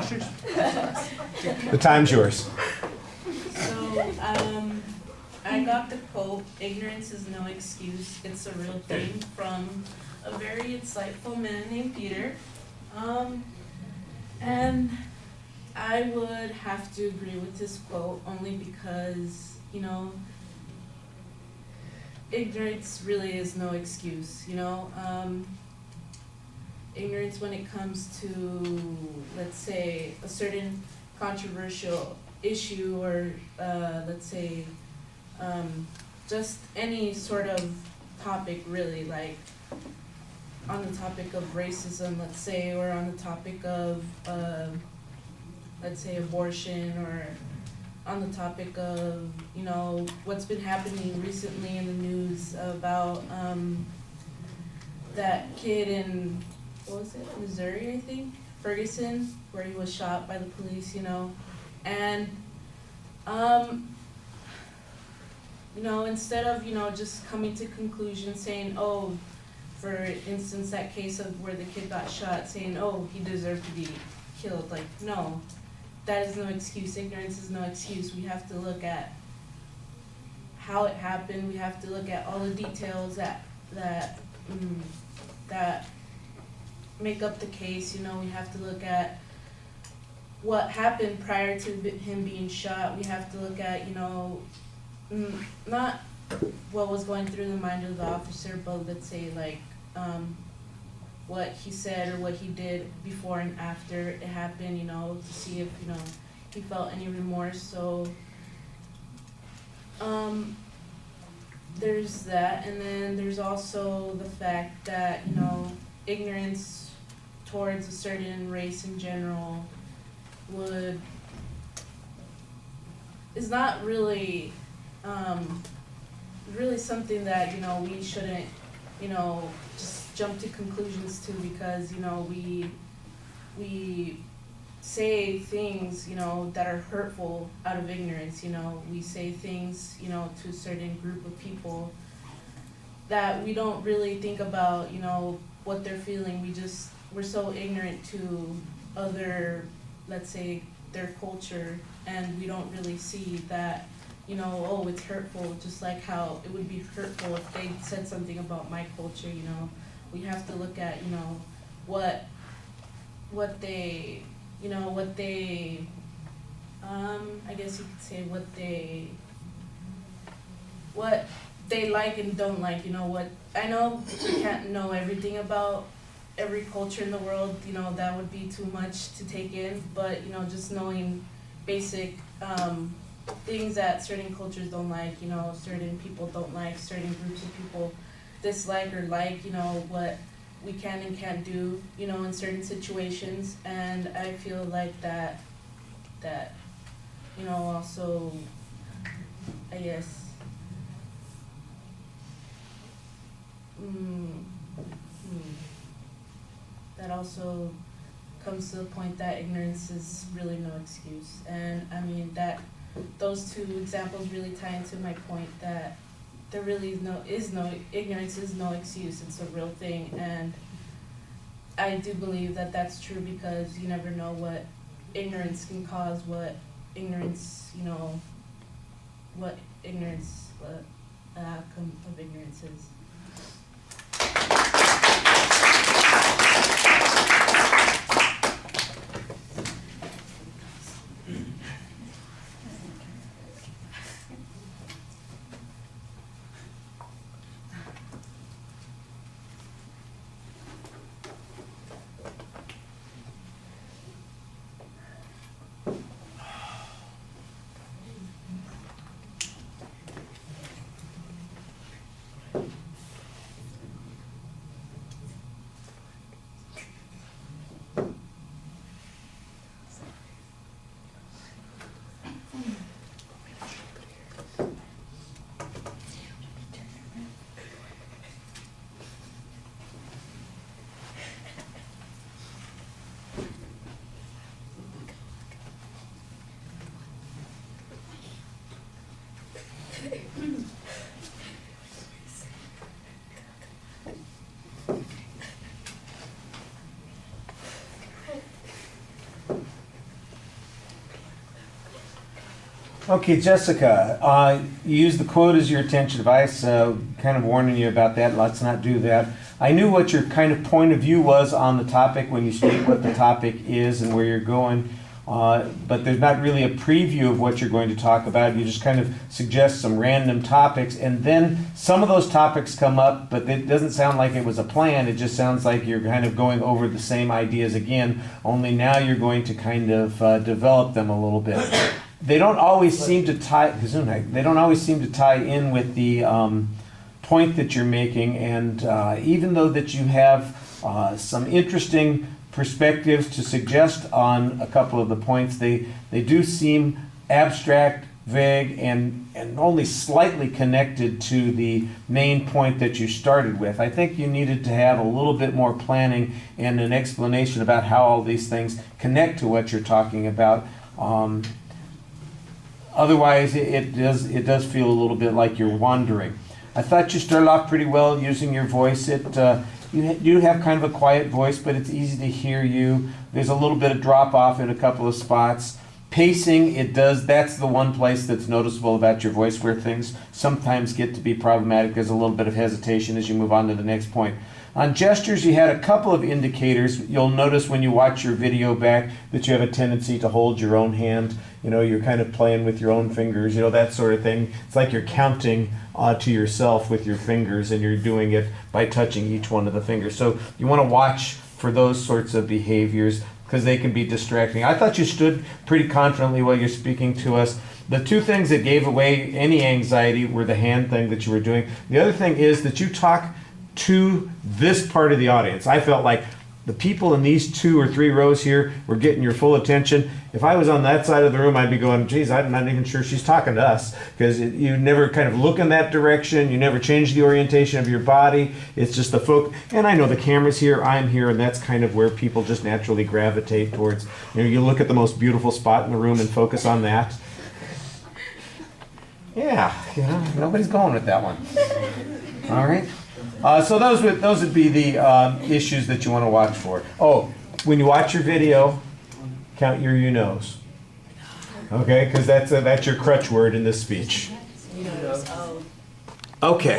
The time's yours. So, I got the quote, "Ignorance is no excuse, it's a real thing," from a very insightful man named Peter. And I would have to agree with this quote only because, ignorance really is no excuse, ignorance when it comes to, let's say, a certain controversial issue or, let's say, just any sort of topic really, like on the topic of racism, let's say, or on the topic of, let's say, abortion, or on the topic of, what's been happening recently in the news about that kid in, what was it, Missouri, I think, Ferguson, where he was shot by the police, and instead of, just coming to conclusions saying, oh, for instance, that case of where the kid got shot, saying, oh, he deserved to be killed, like, no, that is no excuse. Ignorance is no excuse. We have to look at how it happened. We have to look at all the details that make up the case. We have to look at what happened prior to him being shot. We have to look at, not what was going through the mind of the officer, but let's say like what he said or what he did before and after it happened, to see if, he felt any remorse. So there's that, and then there's also the fact that, ignorance towards a certain race in general is not really really something that, we shouldn't, just jump to conclusions to, because, we say things, that are hurtful out of ignorance. We say things, to a certain group of people that we don't really think about, what they're feeling. We're so ignorant to other, let's say, their culture, and we don't really see that, oh, it's hurtful, just like how it would be hurtful if they said something about my culture. We have to look at, what they, I guess you could say what they like and don't like, what, I know we can't know everything about every culture in the world, that would be too much to take in, but, just knowing basic, things that certain cultures don't like, certain people don't like, certain groups of people dislike or like, what we can and can't do, in certain situations. And I feel like that, also, I guess, that also comes to the point that ignorance is really no excuse. And I mean that those two examples really tie into my point that there really is no ignorance is no excuse. It's a real thing, and I do believe that that's true, because you never know what ignorance can cause, what the outcome of ignorance is. Okay, Jessica, you used the quote as your attention device, kind of warning you about that. Let's not do that. I knew what your kind of point of view was on the topic when you state what the topic is and where you're going, but there's not really a preview of what you're going to talk about. You just kind of suggest some random topics, and then some of those topics come up, but it doesn't sound like it was a plan. It just sounds like you're kind of going over the same ideas again, only now you're going to kind of develop them a little bit. They don't always seem to tie. They don't always seem to tie in with the point that you're making, and even though that you have some interesting perspectives to suggest on a couple of the points, they do seem abstract, vague, and only slightly connected to the main point that you started with. I think you needed to have a little bit more planning and an explanation about how all these things connect to what you're talking about. Otherwise, it does feel a little bit like you're wandering. I thought you started off pretty well using your voice. You have kind of a quiet voice, but it's easy to hear you. There's a little bit of drop off in a couple of spots. Pacing, that's the one place that's noticeable about your voice where things sometimes get to be problematic. There's a little bit of hesitation as you move on to the next point. On gestures, you had a couple of indicators. You'll notice when you watch your video back that you have a tendency to hold your own hand. You're kind of playing with your own fingers, that sort of thing. It's like you're counting to yourself with your fingers, and you're doing it by touching each one of the fingers. So you want to watch for those sorts of behaviors because they can be distracting. I thought you stood pretty confidently while you're speaking to us. The two things that gave away any anxiety were the hand thing that you were doing. The other thing is that you talk to this part of the audience. I felt like the people in these 2 or 3 rows here were getting your full attention. If I was on that side of the room, I'd be going, geez, I'm not even sure she's talking to us, because you never kind of look in that direction. You never change the orientation of your body. It's just the focus. And I know the camera's here, I'm here, and that's kind of where people just naturally gravitate towards. You look at the most beautiful spot in the room and focus on that. Yeah, nobody's going with that one. All right. So those would be the issues that you want to watch for. Oh, when you watch your video, count your you-knows. Okay, because that's your crutch word in this speech. Okay.